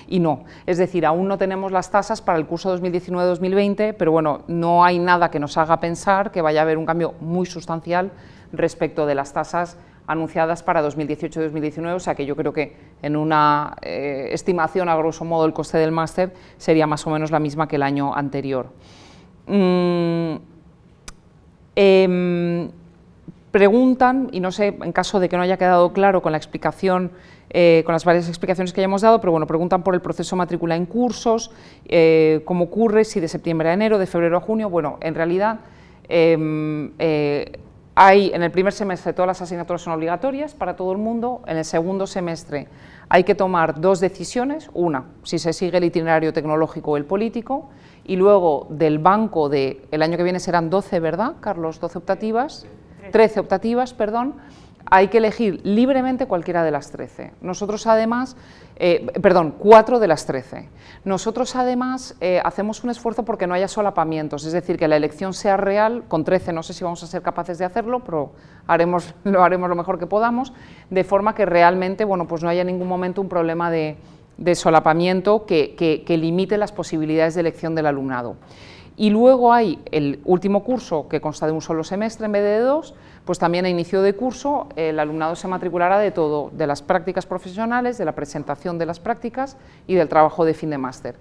y no. Es decir, aún no tenemos las tasas para el curso 2019-2020, pero bueno, no hay nada que nos haga pensar que vaya a haber un cambio muy sustancial respecto de las tasas anunciadas para 2018-2019, o sea que yo creo que en una estimación, a grosso modo, el coste del máster sería más o menos la misma que el año anterior. Preguntan, y no sé, en caso de que no haya quedado claro con la explicación, con las varias explicaciones que hayamos dado, pero bueno, preguntan por el proceso de matrícula en cursos, cómo ocurre, si de septiembre a enero, de febrero a junio. Bueno, en realidad en el primer semestre todas las asignaturas son obligatorias para todo el mundo, en el segundo semestre hay que tomar 2 decisiones, una, si se sigue el itinerario tecnológico o el político, y luego del banco el año que viene serán 12, ¿verdad, Carlos? 12 optativas, 13 optativas, perdón, hay que elegir libremente cualquiera de las 13. Nosotros además, 4 de las 13. Nosotros además hacemos un esfuerzo porque no haya solapamientos, es decir, que la elección sea real, con 13 no sé si vamos a ser capaces de hacerlo, pero lo haremos lo mejor que podamos, de forma que realmente, bueno, pues no haya en ningún momento un problema de solapamiento que limite las posibilidades de elección del alumnado. Y luego hay el último curso, que consta de un solo semestre en vez de 2, pues también a inicio de curso el alumnado se matriculará de todo, de las prácticas profesionales, de la presentación de las prácticas y del trabajo de fin de máster.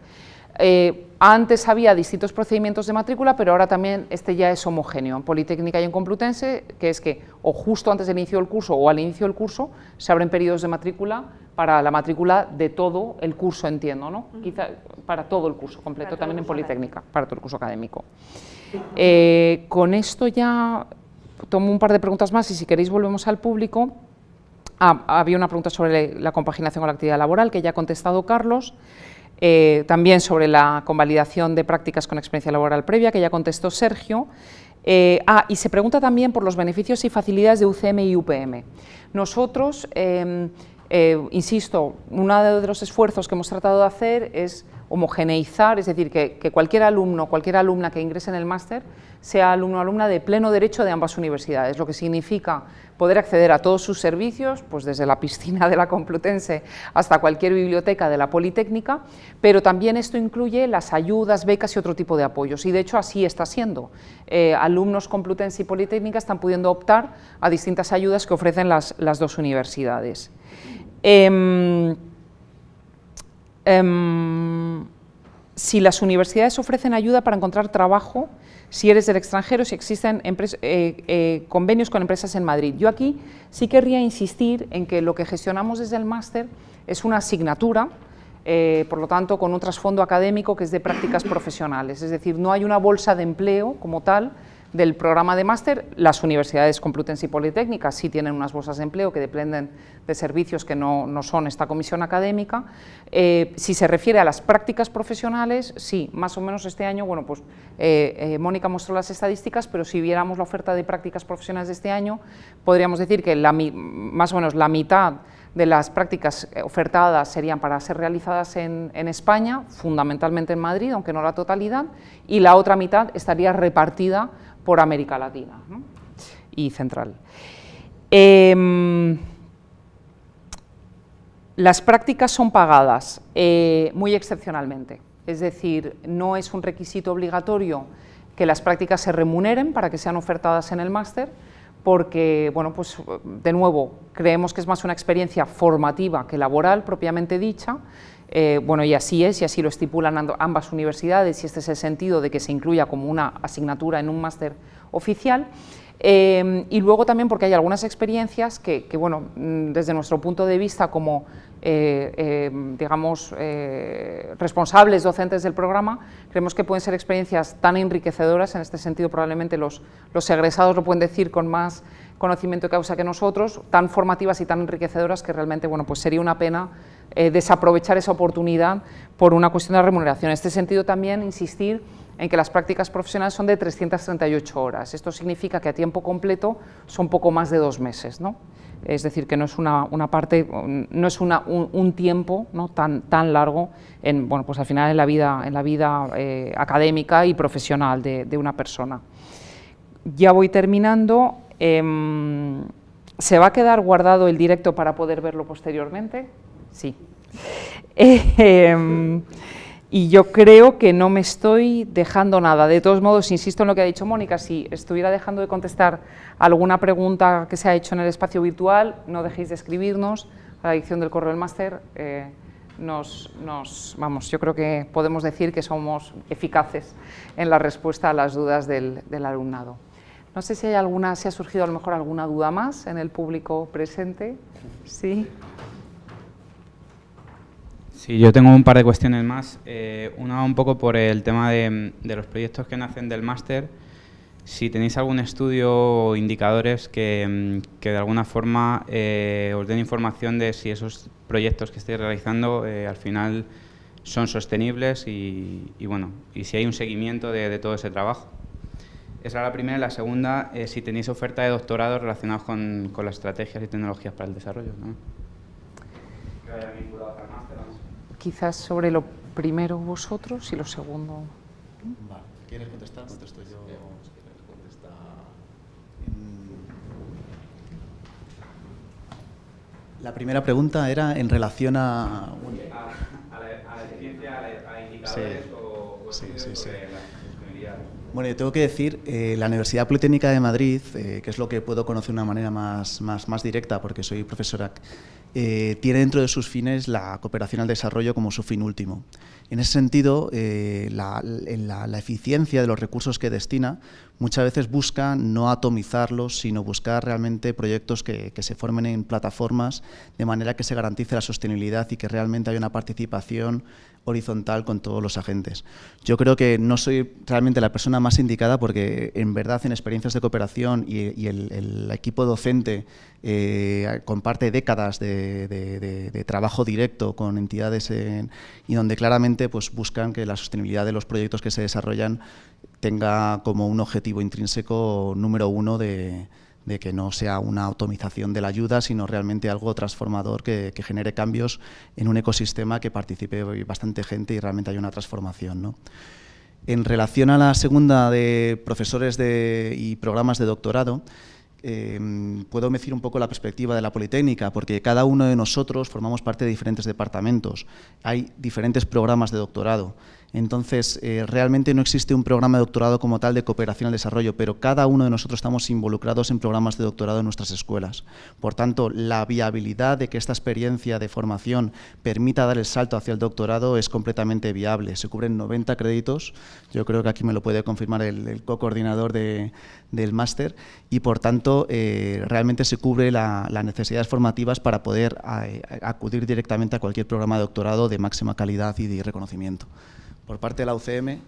Antes había distintos procedimientos de matrícula, pero ahora también este ya es homogéneo en Politécnica y en Complutense, que es que o justo antes del inicio del curso o al inicio del curso se abren periodos de matrícula para la matrícula de todo el curso, entiendo, ¿no? Quizá para todo el curso completo, también en Politécnica, para todo el curso académico. Con esto ya tomo un par de preguntas más y si queréis volvemos al público. Había una pregunta sobre la compaginación con la actividad laboral que ya ha contestado Carlos. También sobre la convalidación de prácticas con experiencia laboral previa, que ya contestó Sergio. Y se pregunta también por los beneficios y facilidades de UCM y UPM. Nosotros, insisto, uno de los esfuerzos que hemos tratado de hacer es homogeneizar, es decir, que cualquier alumno, cualquier alumna que ingrese en el máster sea alumno o alumna de pleno derecho de ambas universidades, lo que significa poder acceder a todos sus servicios, pues desde la piscina de la Complutense hasta cualquier biblioteca de la Politécnica, pero también esto incluye las ayudas, becas y otro tipo de apoyos, y de hecho así está siendo. Alumnos Complutense y Politécnica están pudiendo optar a distintas ayudas que ofrecen las dos universidades. Si las universidades ofrecen ayuda para encontrar trabajo, si eres del extranjero, si existen convenios con empresas en Madrid. Yo aquí sí querría insistir en que lo que gestionamos desde el máster es una asignatura, por lo tanto con un trasfondo académico que es de prácticas profesionales, es decir, no hay una bolsa de empleo como tal del programa de máster. Las universidades Complutense y Politécnica sí tienen unas bolsas de empleo que dependen de servicios que no son esta comisión académica. Si se refiere a las prácticas profesionales, sí, más o menos este año, bueno, pues Mónica mostró las estadísticas, pero si viéramos la oferta de prácticas profesionales de este año, podríamos decir que más o menos la mitad de las prácticas ofertadas serían para ser realizadas en España, fundamentalmente en Madrid, aunque no la totalidad, y la otra mitad estaría repartida por América Latina, ¿no? Y Central. Las prácticas son pagadas muy excepcionalmente, es decir, no es un requisito obligatorio que las prácticas se remuneren para que sean ofertadas en el máster, porque, bueno, pues de nuevo, creemos que es más una experiencia formativa que laboral propiamente dicha. Bueno, y así es, y así lo estipulan ambas universidades, y este es el sentido de que se incluya como una asignatura en un máster oficial. Y luego también porque hay algunas experiencias que bueno, desde nuestro punto de vista como, digamos, responsables docentes del programa, creemos que pueden ser experiencias tan enriquecedoras, en este sentido probablemente los egresados lo pueden decir con más conocimiento de causa que nosotros, tan formativas y tan enriquecedoras que realmente, bueno, pues sería una pena desaprovechar esa oportunidad por una cuestión de remuneración. En este sentido también insistir en que las prácticas profesionales son de 338 horas. Esto significa que a tiempo completo son poco más de 2 meses, ¿no? Es decir, que no es una parte, no es un tiempo, ¿no?, tan largo en, bueno, pues al final en la vida académica y profesional de una persona. Ya voy terminando. ¿Se va a quedar guardado el directo para poder verlo posteriormente? Sí. Y yo creo que no me estoy dejando nada. De todos modos, insisto en lo que ha dicho Mónica, si estuviera dejando de contestar alguna pregunta que se ha hecho en el espacio virtual, no dejéis de escribirnos a la dirección del correo del máster. Vamos, yo creo que podemos decir que somos eficaces en la respuesta a las dudas del alumnado. No sé si hay si ha surgido a lo mejor alguna duda más en el público presente. ¿Sí?
Sí, yo tengo un par de cuestiones más. Una un poco por el tema de los proyectos que nacen del máster. si tenéis algún estudio o indicadores que de alguna forma os den información de si esos proyectos que estáis realizando al final son sostenibles y si hay un seguimiento de todo ese trabajo. Esa era la primera. Y la segunda, si tenéis oferta de doctorado relacionados con las estrategias y tecnologías para el desarrollo, ¿no? Que vaya vinculado al máster, ¿no?
Quizás sobre lo primero vosotros y lo segundo.
Vale. ¿Quieres contestar? Contesto yo. La primera pregunta era en relación a
la eficiencia, a indicadores o estudios sobre la sostenibilidad.
Bueno, yo tengo que decir, la Universidad Politécnica de Madrid, que es lo que puedo conocer de una manera más directa porque soy profesora, tiene dentro de sus fines la cooperación al desarrollo como su fin último. En ese sentido, la eficiencia de los recursos que destina muchas veces busca no atomizarlos, sino buscar realmente proyectos que se formen en plataformas de manera que se garantice la sostenibilidad y que realmente haya una participación horizontal con todos los agentes. Yo creo que no soy realmente la persona más indicada porque en verdad en experiencias de cooperación y el equipo docente comparte décadas de trabajo directo con entidades y donde claramente pues, buscan que la sostenibilidad de los proyectos que se desarrollan tenga como un objetivo intrínseco número uno de que no sea una atomización de la ayuda, sino realmente algo transformador que genere cambios en un ecosistema que participe bastante gente y realmente haya una transformación, ¿no? En relación a la segunda de profesores y programas de doctorado, puedo decir un poco la perspectiva de la Politécnica, porque cada uno de nosotros formamos parte de diferentes departamentos. Hay diferentes programas de doctorado. Entonces, realmente no existe un programa de doctorado como tal de cooperación al desarrollo, pero cada uno de nosotros estamos involucrados en programas de doctorado en nuestras escuelas. Por tanto, la viabilidad de que esta experiencia de formación permita dar el salto hacia el doctorado es completamente viable. Se cubren 90 créditos, yo creo que aquí me lo puede confirmar el co-coordinador del máster, y por tanto, realmente se cubre las necesidades formativas para poder acudir directamente a cualquier programa de doctorado de máxima calidad y de reconocimiento. Por parte de la UCM.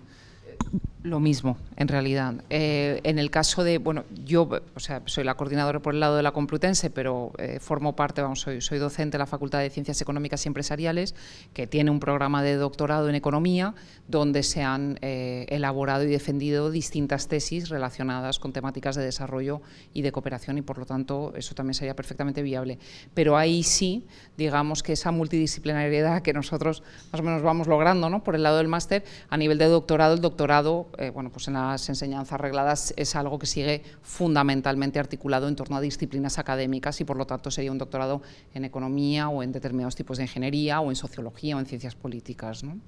Lo mismo, en realidad. En el caso de, bueno, yo soy la coordinadora por el lado de la Complutense, pero formo parte, soy docente de la Facultad de Ciencias Económicas y Empresariales, que tiene un programa de doctorado en Economía, donde se han elaborado y defendido distintas tesis relacionadas con temáticas de desarrollo y de cooperación, y por lo tanto eso también sería perfectamente viable. Pero ahí sí, digamos que esa multidisciplinariedad que nosotros más o menos vamos logrando, ¿no?, por el lado del máster, a nivel de doctorado, el doctorado, pues en las enseñanzas regladas es algo que sigue fundamentalmente articulado en torno a disciplinas académicas y por lo tanto sería un doctorado en economía o en determinados tipos de ingeniería o en sociología o en ciencias políticas, ¿no?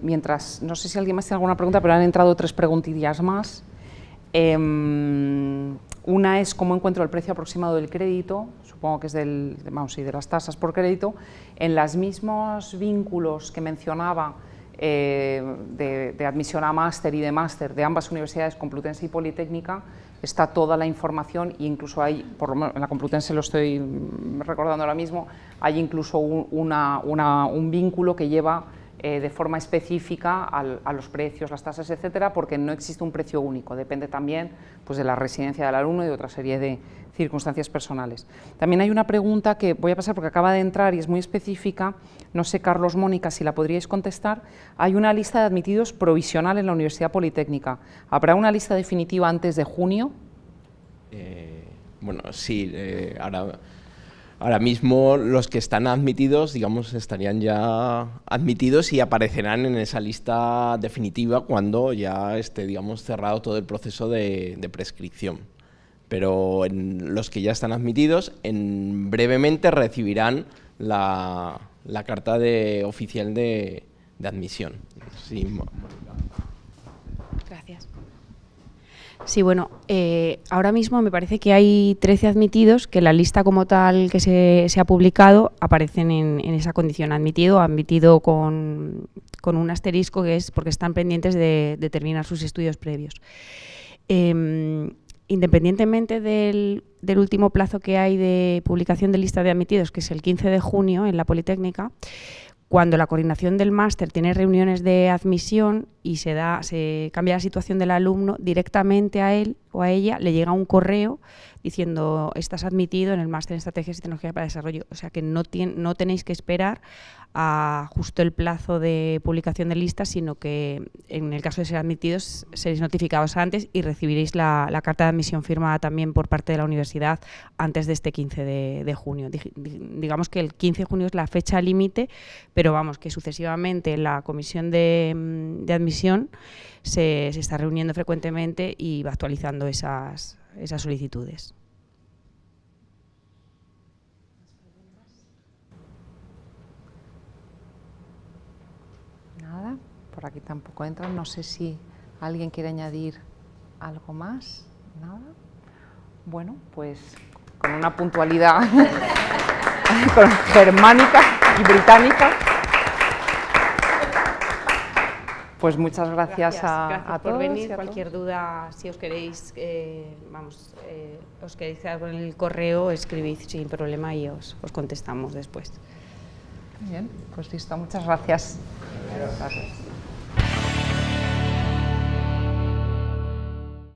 Mientras, no sé si alguien más tiene alguna pregunta, pero han entrado 3 preguntillas más. Una es cómo encuentro el precio aproximado del crédito, supongo que es de las tasas por crédito. En los mismos vínculos que mencionaba de admisión a máster y de máster de ambas universidades, Complutense y Politécnica, está toda la información, e incluso hay, por lo menos en la Complutense lo estoy recordando ahora mismo, hay incluso un vínculo que lleva de forma específica a los precios, las tasas, etcétera, porque no existe un precio único, depende también pues, de la residencia del alumno y de otra serie de circunstancias personales. También hay una pregunta que voy a pasar porque acaba de entrar y es muy específica, no sé, Carlos, Mónica, si la podríais contestar. Hay una lista de admitidos provisional en la Universidad Politécnica. ¿Habrá una lista definitiva antes de junio?
Bueno, sí, ahora mismo los que están admitidos, digamos, estarían ya admitidos y aparecerán en esa lista definitiva cuando ya esté, digamos, cerrado todo el proceso de prescripción. Pero en los que ya están admitidos, brevemente recibirán la carta oficial de admisión. Sí.
Gracias. Sí, bueno, ahora mismo me parece que hay 13 admitidos que la lista como tal que se ha publicado aparecen en esa condición, admitido con un asterisco, que es porque están pendientes de terminar sus estudios previos. Independientemente del último plazo que hay de publicación de lista de admitidos, que es el 15 de junio en la Politécnica, cuando la coordinación del máster tiene reuniones de admisión y se cambia la situación del alumno, directamente a él o a ella le llega un correo diciendo estás admitido en el máster en Estrategias y Tecnología para el Desarrollo. O sea que no tenéis que esperar a justo el plazo de publicación de listas, sino que en el caso de ser admitidos seréis notificados antes y recibiréis la carta de admisión firmada también por parte de la universidad antes de este 15 de junio. Digamos que el 15 de junio es la fecha límite, pero vamos, que sucesivamente la comisión de admisión se está reuniendo frecuentemente y va actualizando esas solicitudes.
Nada, por aquí tampoco entran. No sé si alguien quiere añadir algo más. Nada. Bueno, pues con una puntualidad germánica y británica. Pues muchas gracias a todos.
Por venir. Cualquier duda, si os queréis, os queréis quedar con el correo, escribid sin problema y os contestamos después.
Bien, pues listo. Muchas gracias. Gracias.